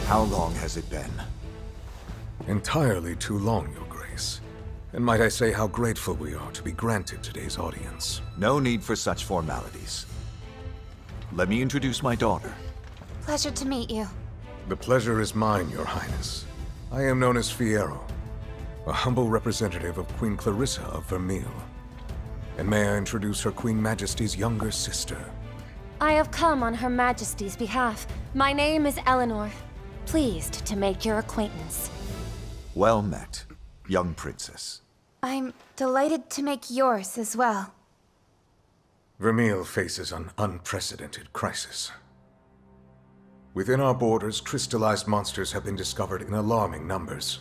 How long has it been? Entirely too long, Your Grace. And might I say how grateful we are to be granted today's audience. No need for such formalities. Let me introduce my daughter. Pleasure to meet you. The pleasure is mine, Your Highness. I am known as Fiyero, a humble representative of Queen Clarissa of Vermeil. And may I introduce Her Queen Majesty's younger sister. I have come on Her Majesty's behalf. My name is Eleanor. Pleased to make your acquaintance. Well met, young princess. I'm delighted to make yours as well. Vermeil faces an unprecedented crisis. Within our borders, crystallized monsters have been discovered in alarming numbers.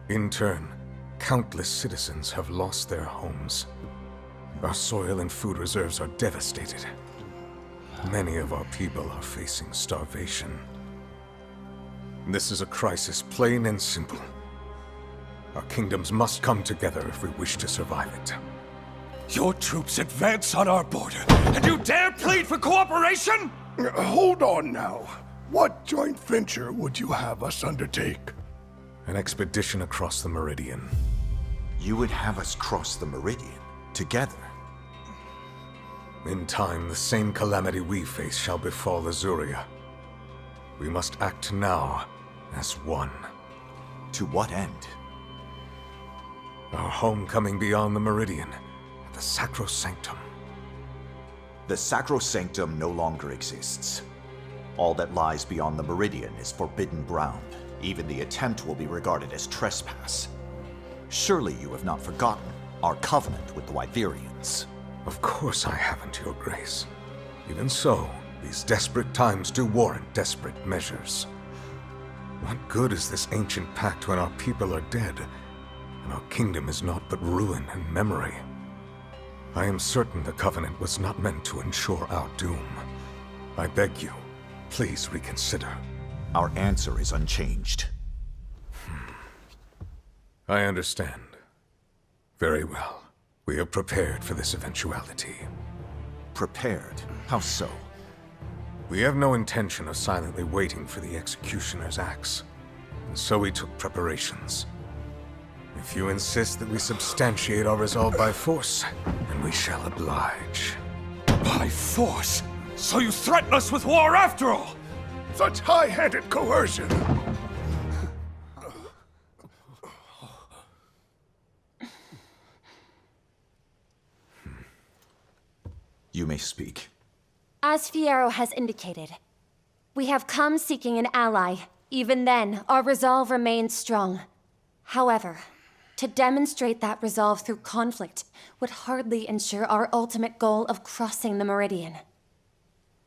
In turn, countless citizens have lost their homes. Our soil and food reserves are devastated. Many of our people are facing starvation. This is a crisis plain and simple. Our kingdoms must come together if we wish to survive it. Your troops advance on our border, and you dare plead for cooperation? Hold on now. What joint venture would you have us undertake? An expedition across the Meridian. You would have us cross the Meridian, together. In time, the same calamity we face shall befall Azuria. We must act now, as one. To what end? Our homecoming beyond the Meridian, the Sacrosanctum. The Sacrosanctum no longer exists. All that lies beyond the Meridian is forbidden ground. Even the attempt will be regarded as trespass. Surely you have not forgotten our covenant with the Wyverians. Of course I haven't, Your Grace. Even so, these desperate times do warrant desperate measures. What good is this ancient pact when our people are dead, and our kingdom is naught but ruin and memory? I am certain the Covenant was not meant to ensure our doom. I beg you, please reconsider. Our answer is unchanged. I understand. Very well. We are prepared for this eventuality. Prepared? How so? We have no intention of silently waiting for the executioner's axe, and so we took preparations. If you insist that we substantiate our resolve by force, then we shall oblige. By force? So you threaten us with war after all? Such high-handed coercion! You may speak. As Fiyero has indicated, we have come seeking an ally. Even then, our resolve remains strong. However, to demonstrate that resolve through conflict would hardly ensure our ultimate goal of crossing the Meridian.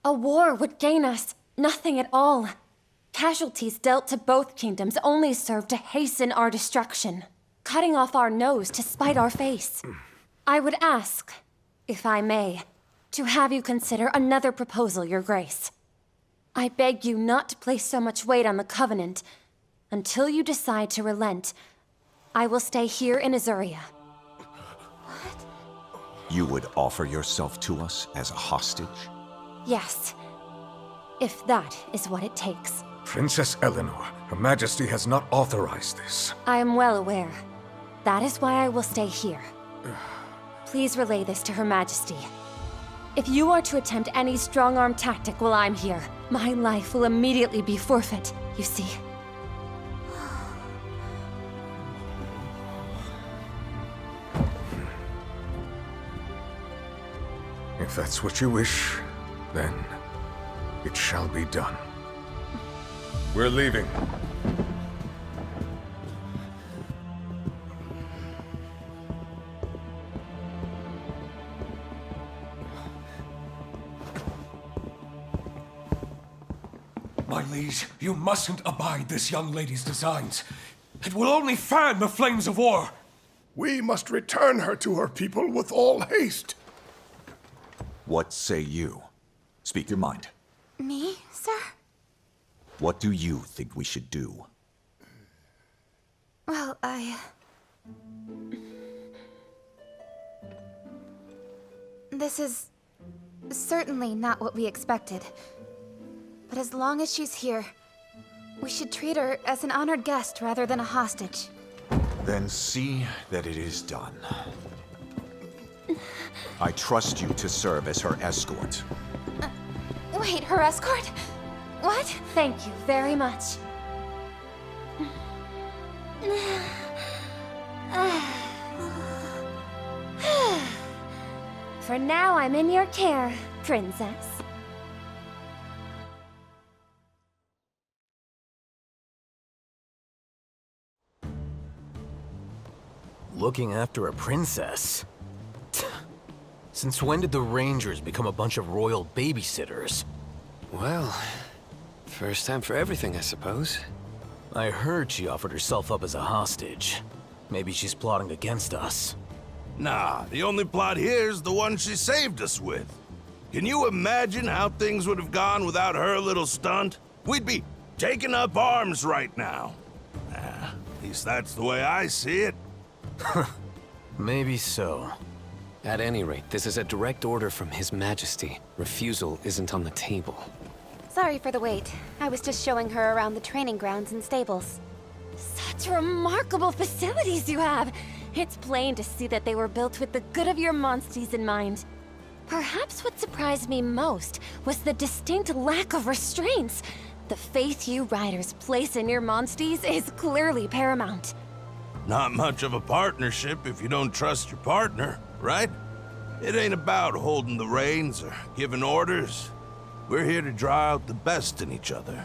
A war would gain us nothing at all. Casualties dealt to both kingdoms only serve to hasten our destruction, cutting off our nose to spite our face. I would ask, if I may, to have you consider another proposal, Your Grace. I beg you not to place so much weight on the Covenant. Until you decide to relent, I will stay here in Azuria. What? You would offer yourself to us as a hostage? Yes. If that is what it takes. Princess Eleanor, Her Majesty has not authorized this. I am well aware. That is why I will stay here. Please relay this to Her Majesty. If you are to attempt any strong-arm tactic while I'm here, my life will immediately be forfeit, you see. If that's what you wish, then it shall be done. We're leaving. My liege, you mustn't abide this young lady's designs. It will only fan the flames of war. We must return her to her people with all haste. What say you? Speak your mind. Me, sir? What do you think we should do? Well, This is certainly not what we expected. But as long as she's here, We should treat her as an honored guest rather than a hostage. Then see that it is done. I trust you to serve as her escort. Wait, her escort? What? Thank you very much. For now, I'm in your care, Princess. Looking after a princess? Since when did the Rangers become a bunch of royal babysitters? Well, first time for everything, I suppose. I heard she offered herself up as a hostage. Maybe she's plotting against us. Nah, the only plot here is the one she saved us with. Can you imagine how things would have gone without her little stunt? We'd be taking up arms right now. At least that's the way I see it. Maybe so. At any rate, this is a direct order from His Majesty. Refusal isn't on the table. Sorry for the wait. I was just showing her around the training grounds and stables. Such remarkable facilities you have. It's plain to see that they were built with the good of your monsties in mind. Perhaps what surprised me most was the distinct lack of restraints. The faith you riders place in your monsties is clearly paramount. Not much of a partnership if you don't trust your partner, right? It ain't about holding the reins or giving orders. We're here to draw out the best in each other.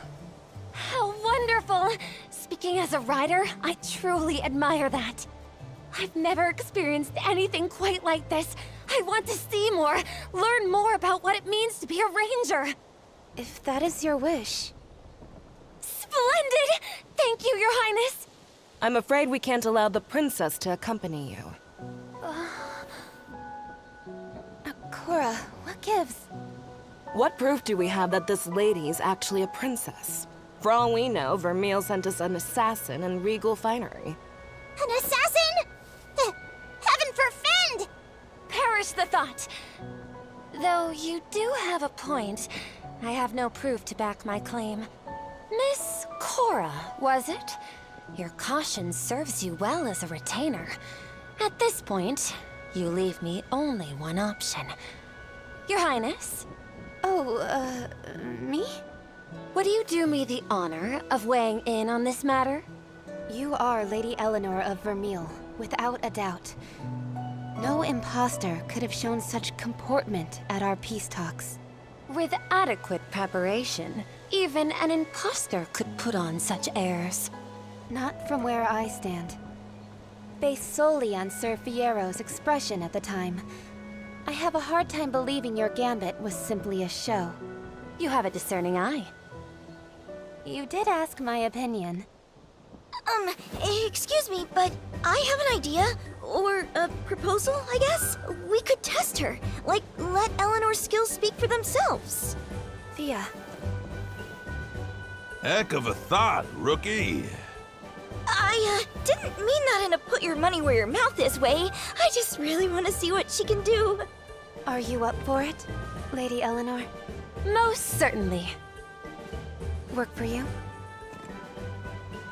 How wonderful! Speaking as a rider, I truly admire that. I've never experienced anything quite like this. I want to see more, learn more about what it means to be a ranger. If that is your wish. Splendid! Thank you, Your Highness. I'm afraid we can't allow the princess to accompany you. Cora, what gives? What proof do we have that this lady is actually a princess? For all we know, Vermeil sent us an assassin in regal finery. An assassin? Heaven forfend! Perish the thought. Though you do have a point. I have no proof to back my claim. Miss Cora, was it? Your caution serves you well as a retainer. At this point, you leave me only one option. Your Highness? Oh, me? Would you do me the honor of weighing in on this matter? You are Lady Eleanor of Vermeil, without a doubt. No imposter could have shown such comportment at our peace talks. With adequate preparation, even an imposter could put on such airs. Not from where I stand. Based solely on Sir Fiero's expression at the time, I have a hard time believing your gambit was simply a show. You have a discerning eye. You did ask my opinion. Excuse me, but I have an idea. Or a proposal, I guess? We could test her. Like, let Eleanor's skills speak for themselves. Thea. Heck of a thought, rookie. I, didn't mean that in a put your money where your mouth is way. I just really want to see what she can do. Are you up for it, Lady Eleanor? Most certainly. Work for you?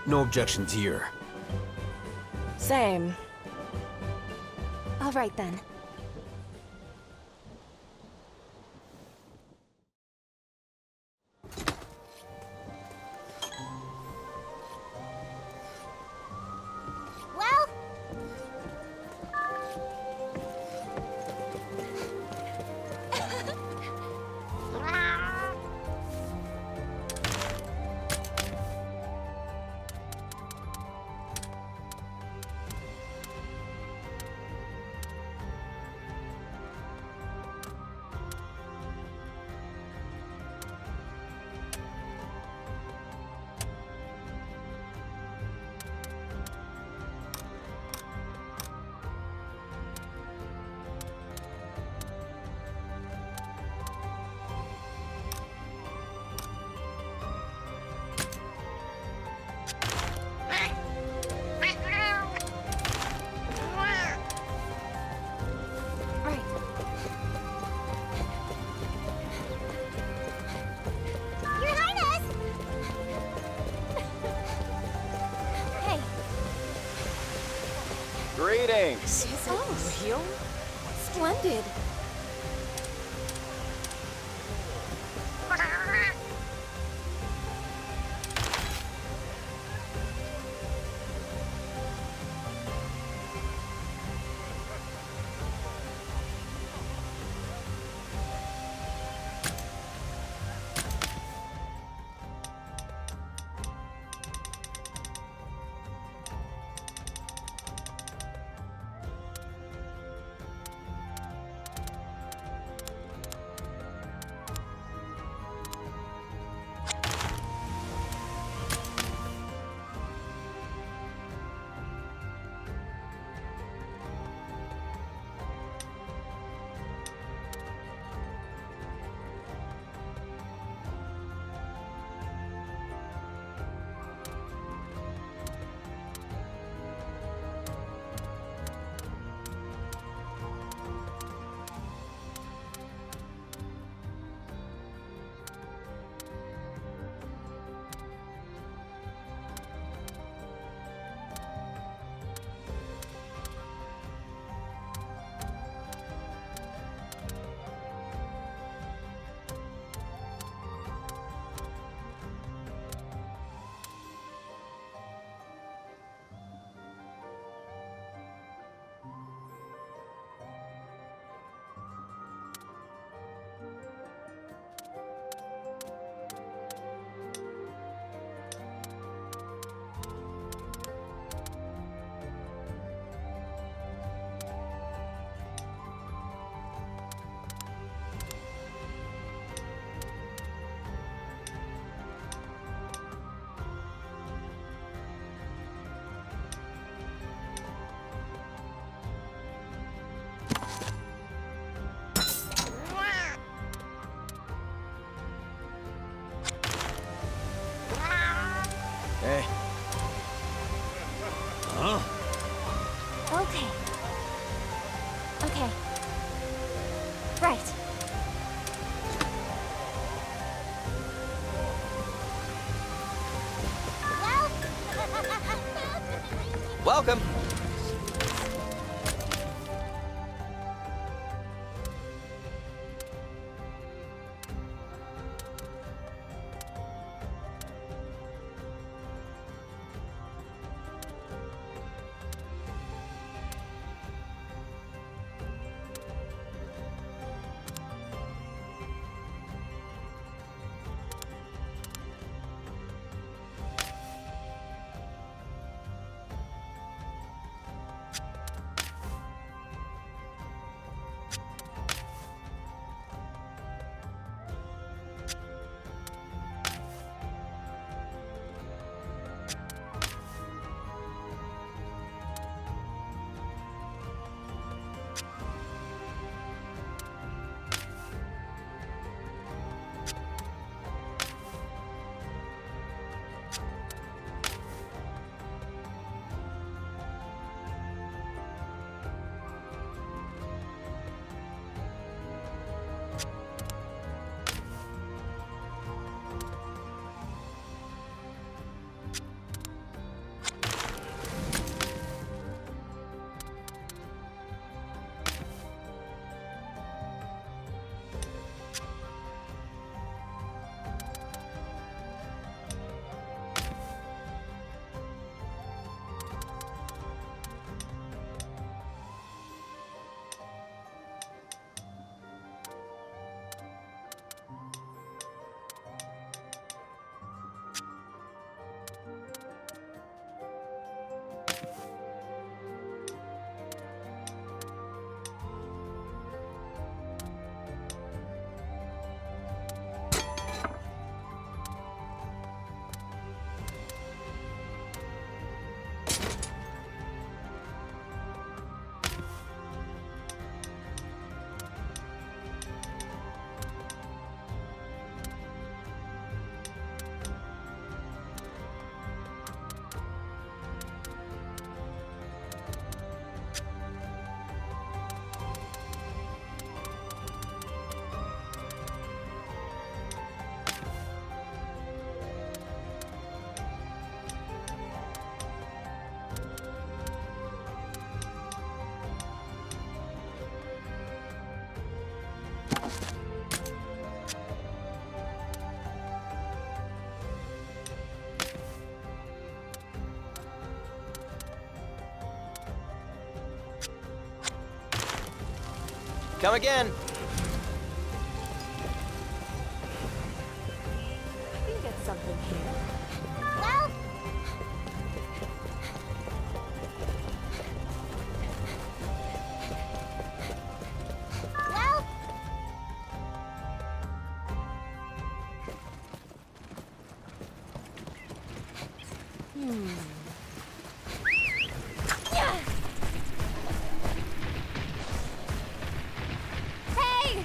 No objections here. Same. All right then. Well, Greetings! Is it real? Splendid. Hey. Huh? Okay. Okay. Right. Welcome! Come again. We can get something here. Well, well, Hey!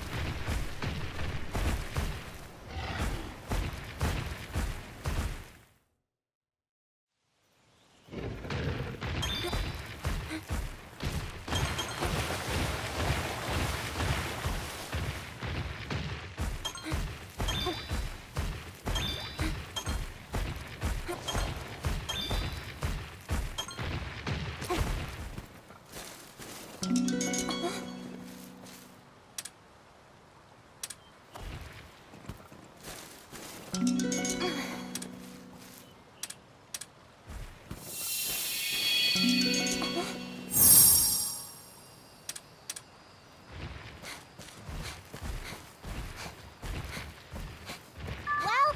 well.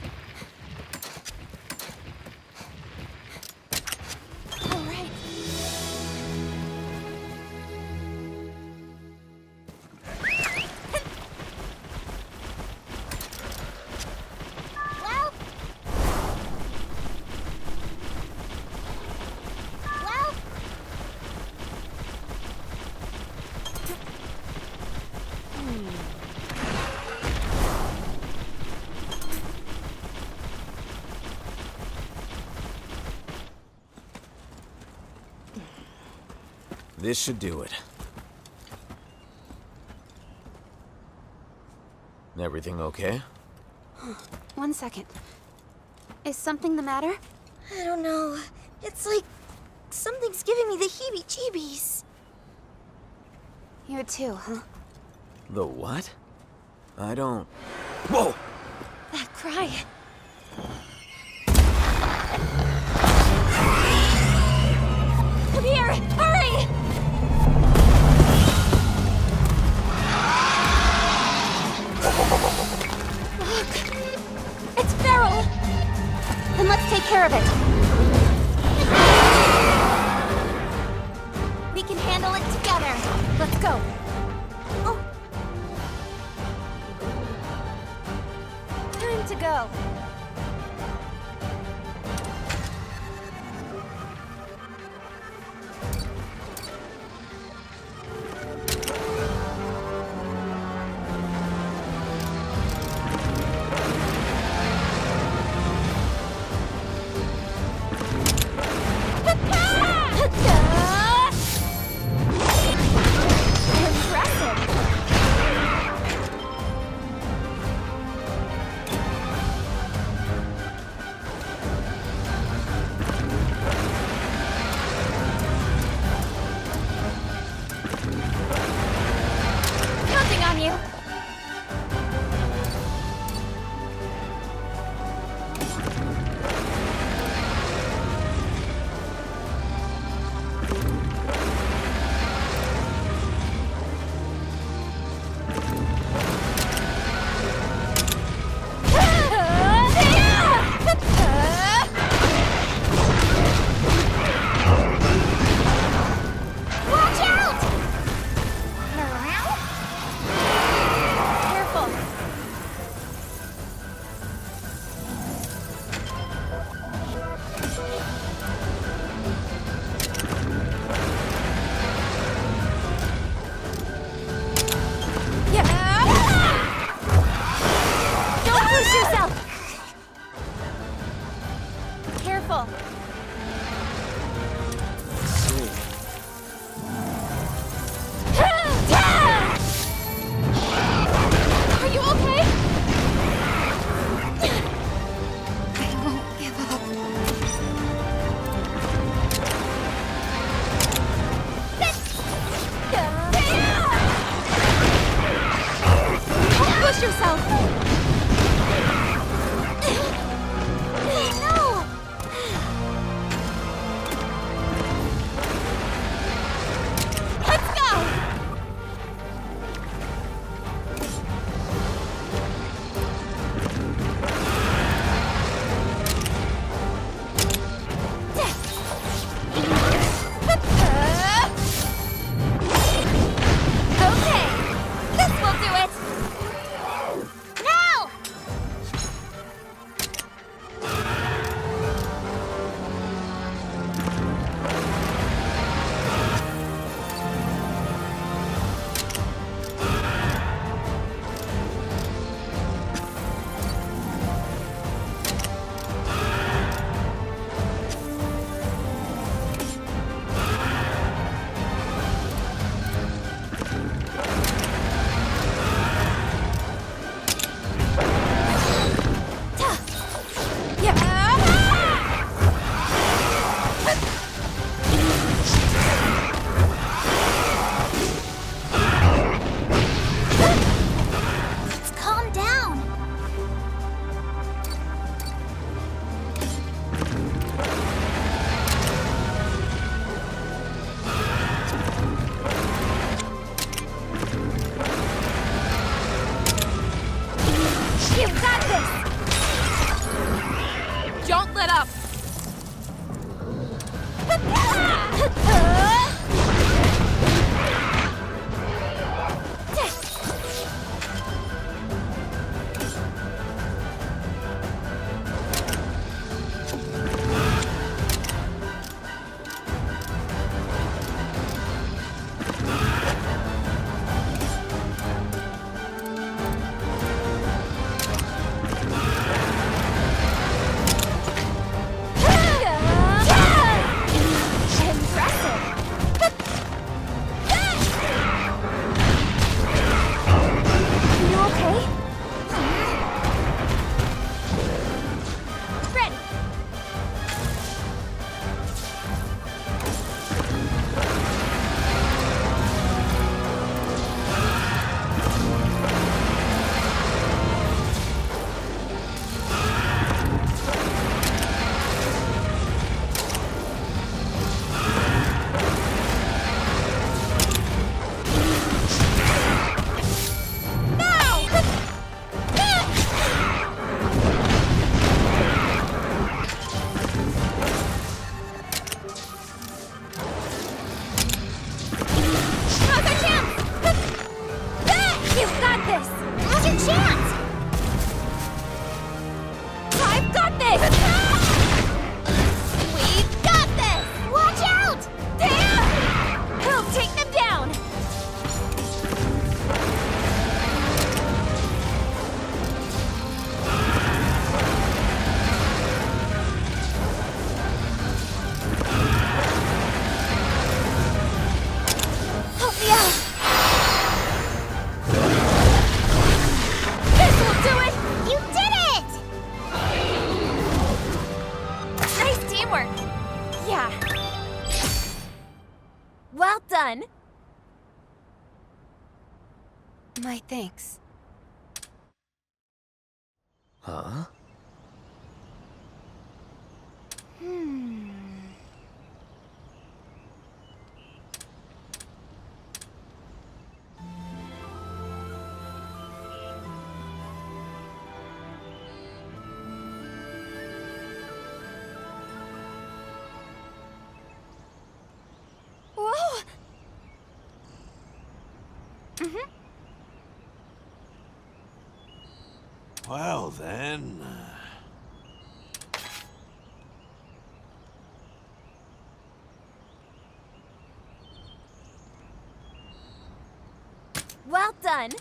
All right. Well, well, This should do it. Everything okay? 1 second. Is something the matter? I don't know. It's like something's giving me the heebie-jeebies. You too, huh? The what? I don't... Whoa! That cry. Come here! Hurry! Look! It's feral! Then let's take care of it. We can handle it together. Let's go. Oh, Time to go. Impressive! Counting on you! watch out! Careful. Don't push yourself! Careful. Are you okay? I won't give up. Don't push yourself! No! Let's go! You've got this! Don't let up! Well done. My thanks. Huh? Whoa! Well, then. Well done.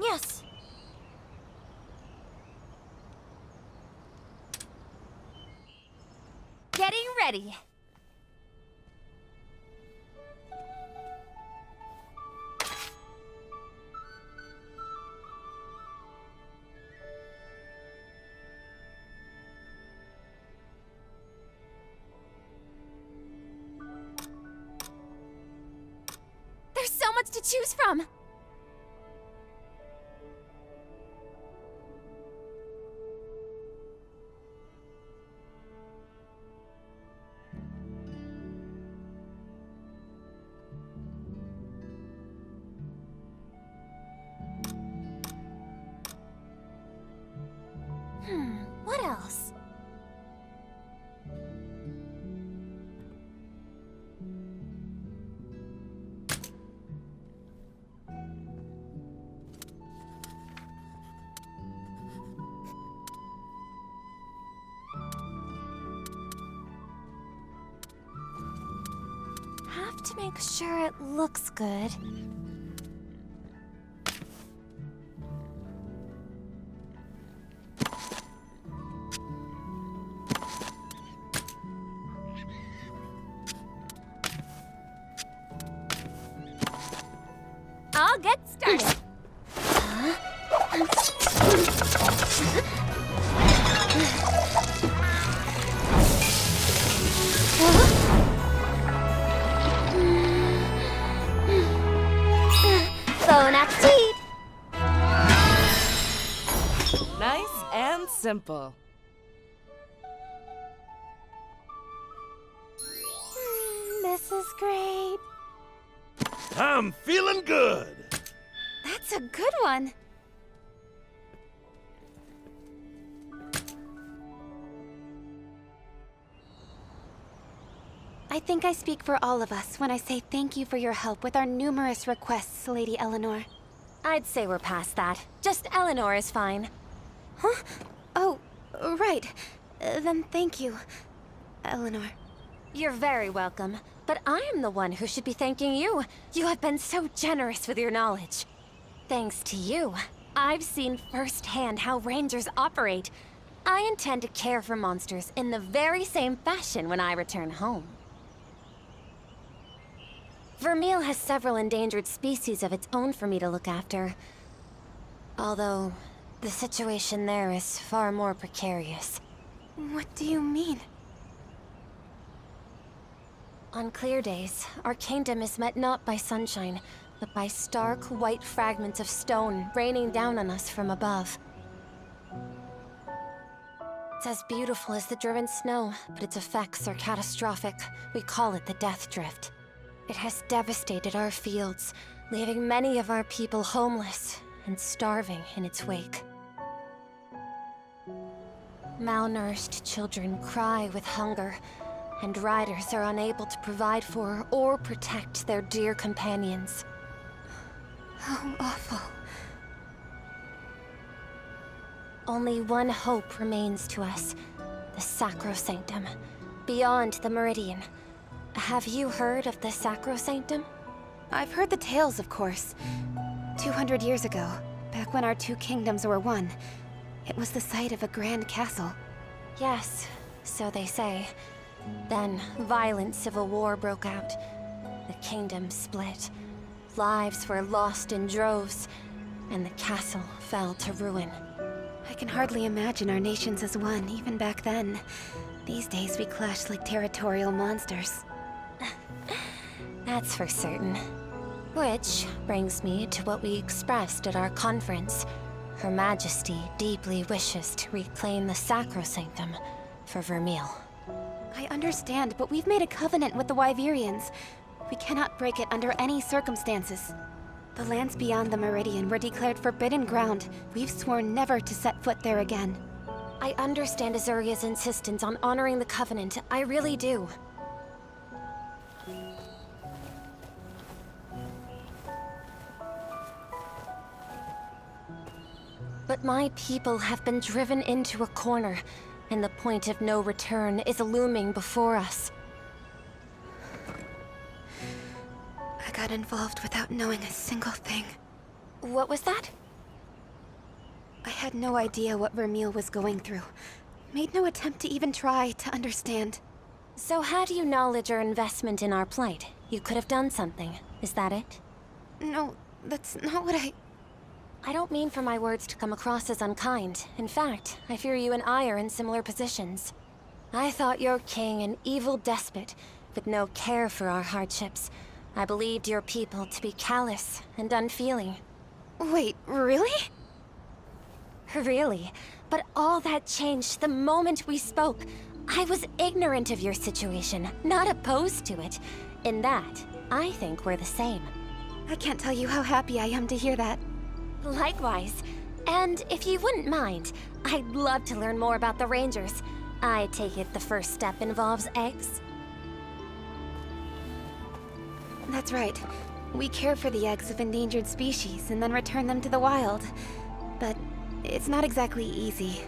Yes. Getting ready. There's so much to choose from. What else? Have to make sure it looks good. I'll get started. Bon appetit! Nice and simple. This is great. I'm feeling good. That's a good one. I think I speak for all of us when I say thank you for your help with our numerous requests, Lady Eleanor. I'd say we're past that. Just Eleanor is fine. Huh? Oh, right. Then thank you, Eleanor. You're very welcome. But I am the one who should be thanking you. You have been so generous with your knowledge. Thanks to you, I've seen firsthand how rangers operate. I intend to care for monsters in the very same fashion when I return home. Vermeil has several endangered species of its own for me to look after. Although, the situation there is far more precarious. What do you mean? On clear days, our kingdom is met not by sunshine, but by stark, white fragments of stone raining down on us from above. It's as beautiful as the driven snow, but its effects are catastrophic. We call it the Death Drift. It has devastated our fields, leaving many of our people homeless and starving in its wake. Malnourished children cry with hunger, and riders are unable to provide for or protect their dear companions. How awful. Only one hope remains to us, the Sacrosanctum, beyond the Meridian. Have you heard of the Sacrosanctum? I've heard the tales, of course. 200 years ago, back when our two kingdoms were one, it was the site of a grand castle. Yes, so they say. Then, violent civil war broke out. The kingdom split. Lives were lost in droves, and the castle fell to ruin. I can hardly imagine our nations as one, even back then. These days we clash like territorial monsters. That's for certain. Which brings me to what we expressed at our conference. Her Majesty deeply wishes to reclaim the Sacrosanctum for Vermeil. I understand, but we've made a covenant with the Wyverians. We cannot break it under any circumstances. The lands beyond the Meridian were declared forbidden ground. We've sworn never to set foot there again. I understand Azuria's insistence on honoring the covenant. I really do. But my people have been driven into a corner, and the point of no return is looming before us. I got involved without knowing a single thing. What was that? I had no idea what Vermeil was going through. Made no attempt to even try to understand. So how do you acknowledge your investment in our plight? You could have done something. Is that it? No, that's not what I don't mean for my words to come across as unkind. In fact, I fear you and I are in similar positions. I thought your king an evil despot, with no care for our hardships. I believed your people to be callous and unfeeling. Wait, really? Really? But all that changed the moment we spoke. I was ignorant of your situation, not opposed to it. In that, I think we're the same. I can't tell you how happy I am to hear that. Likewise. And if you wouldn't mind, I'd love to learn more about the Rangers. I take it the first step involves eggs? That's right. We care for the eggs of endangered species and then return them to the wild. But it's not exactly easy.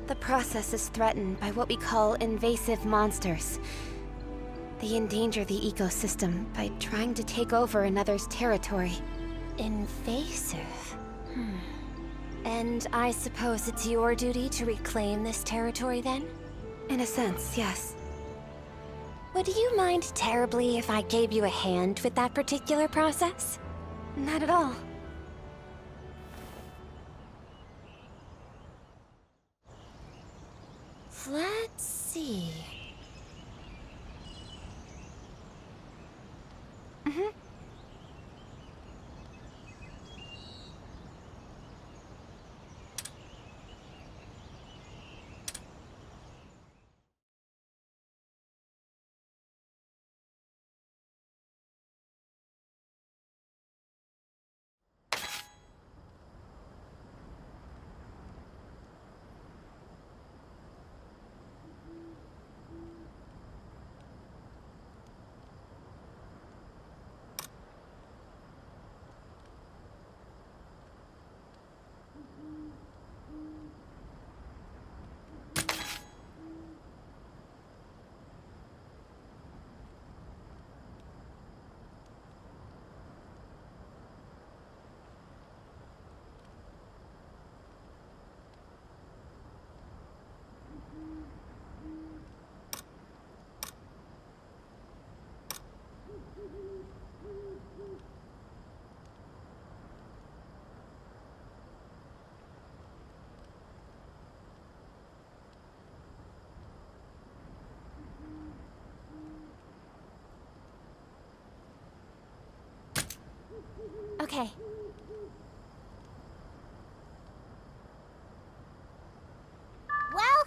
The process is threatened by what we call invasive monsters. They endanger the ecosystem by trying to take over another's territory. Invasive? And I suppose it's your duty to reclaim this territory then? In a sense, yes. Would you mind terribly if I gave you a hand with that particular process? Not at all. Let's see. Okay. Well...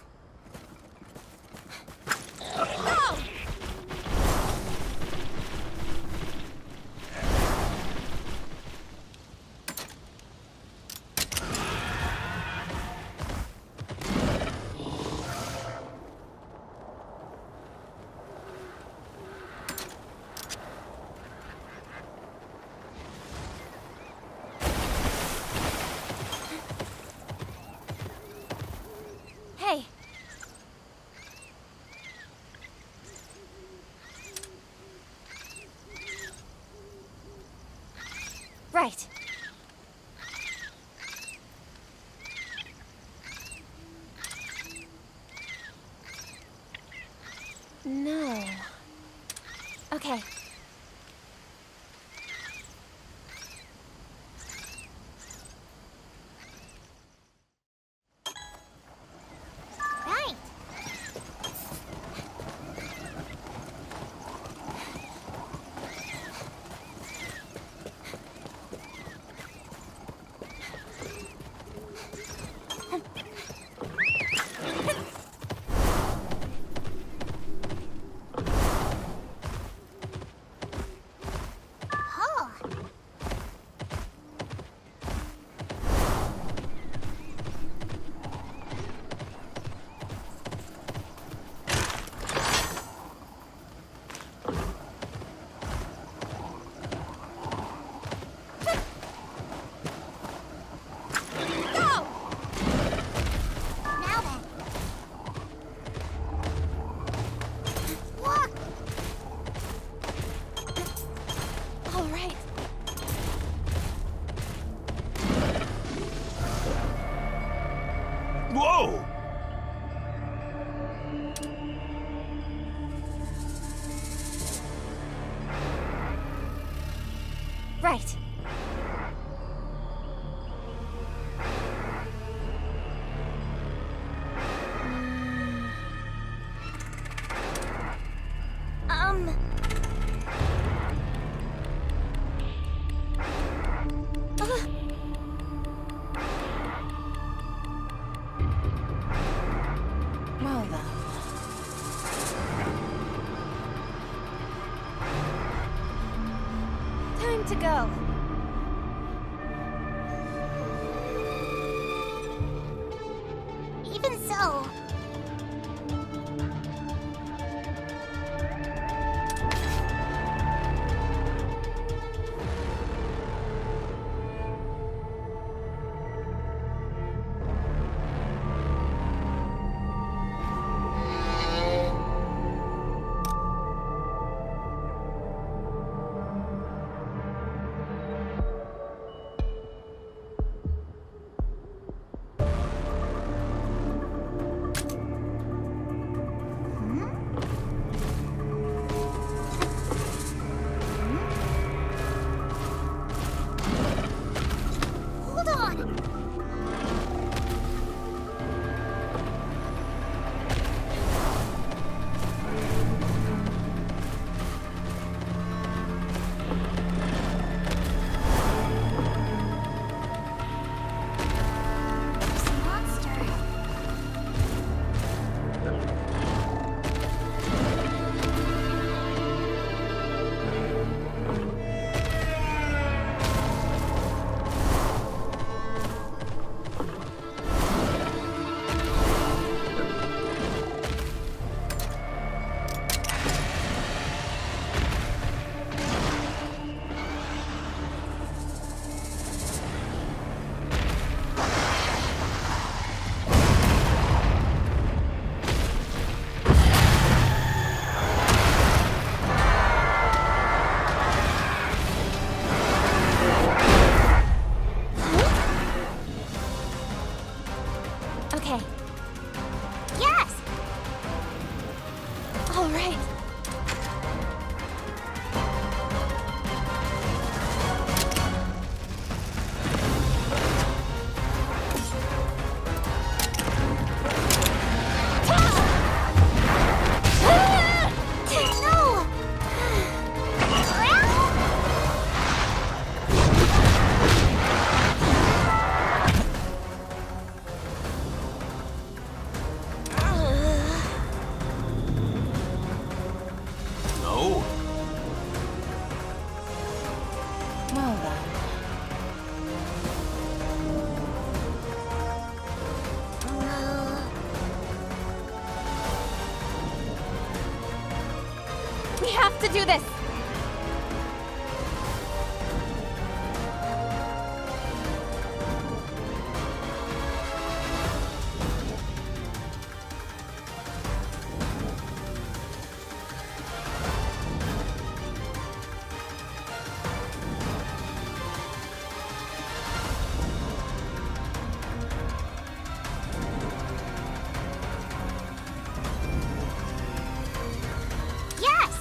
Go! Hey! Right. No. Okay. Right. Huh. Go! Now then. Walk! All right. Whoa! Right. Um... Well then. Time to go. Even so... Now then. We have to do this! Yes!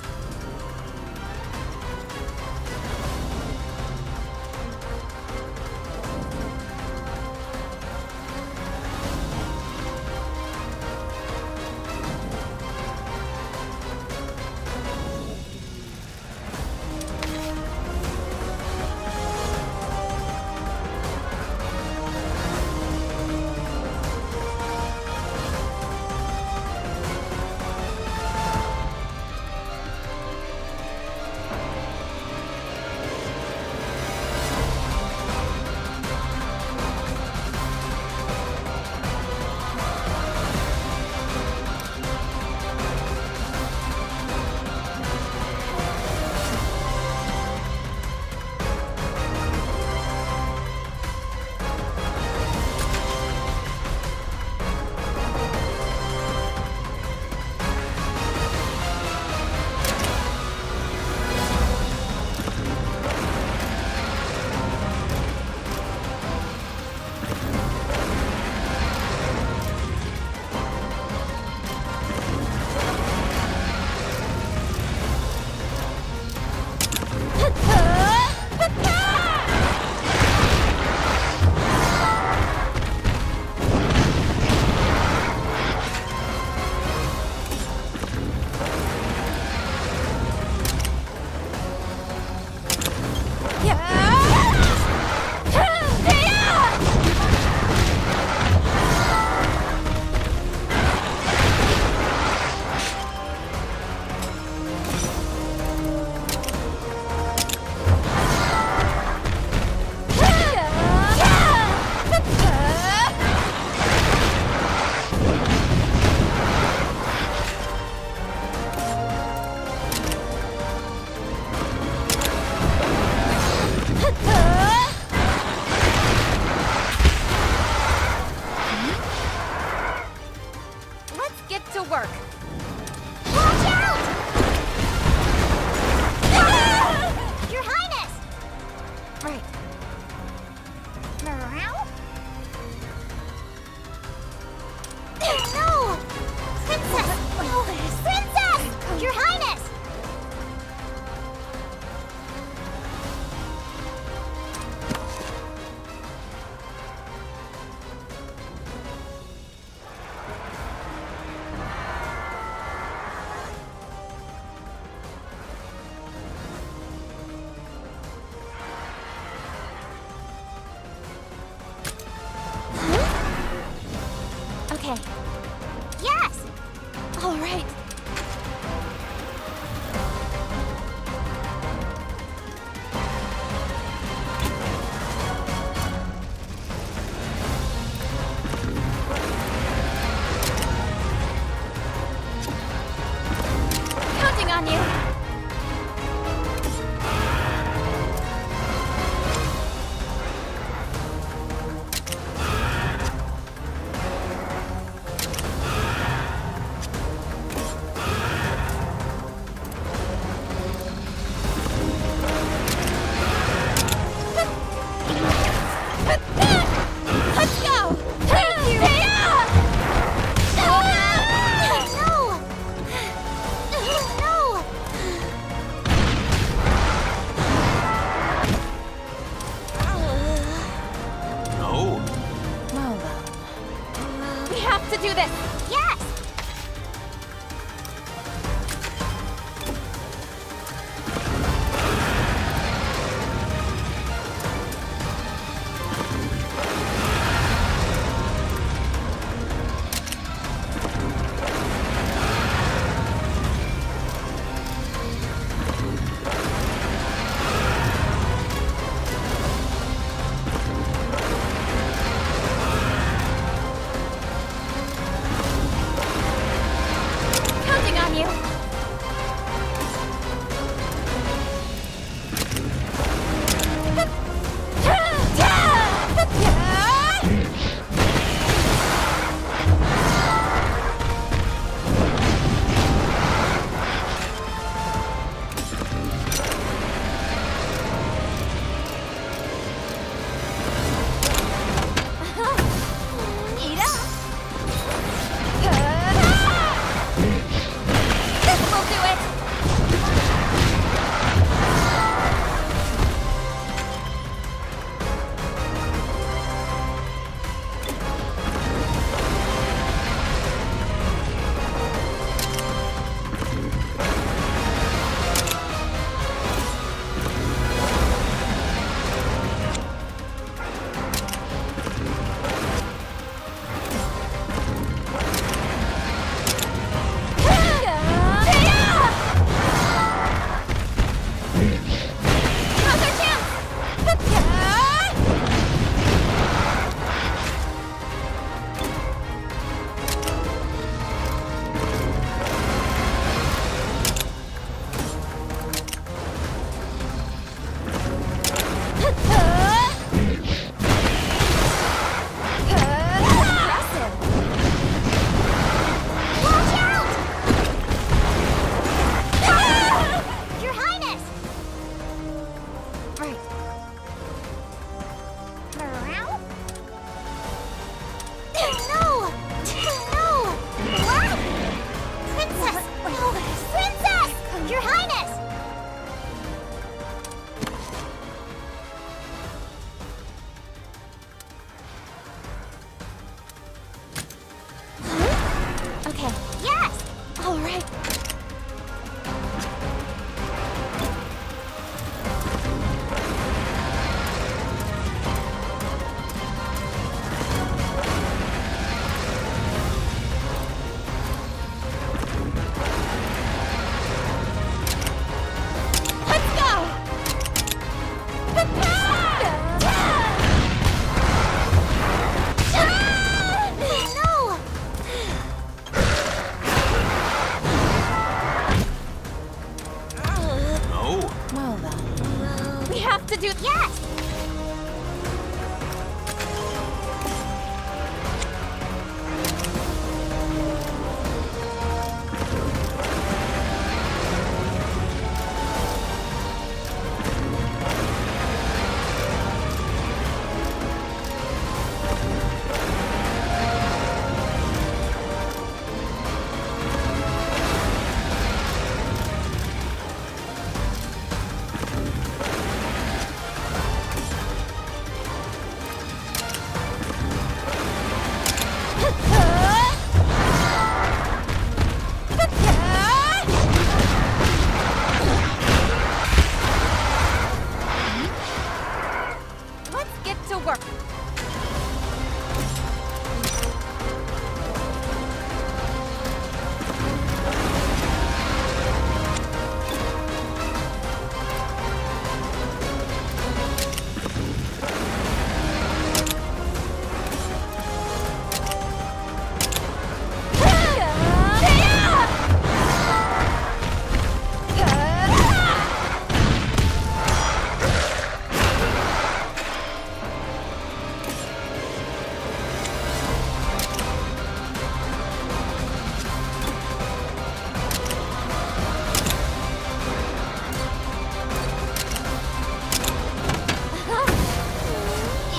Let's get to work. Watch out! Your Highness! Right. Meow? No! Princess! No! Princess! Your Highness! Okay. Yes! All right. Counting on you. best! Let's get to work.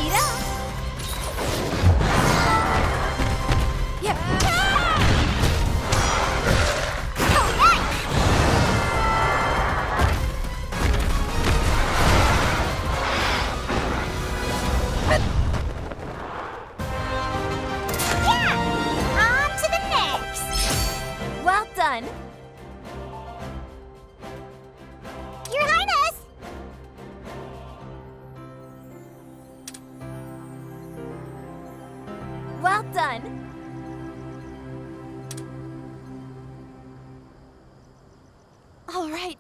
Eat up! On to the next! Well done. Your Highness! Well done. All right.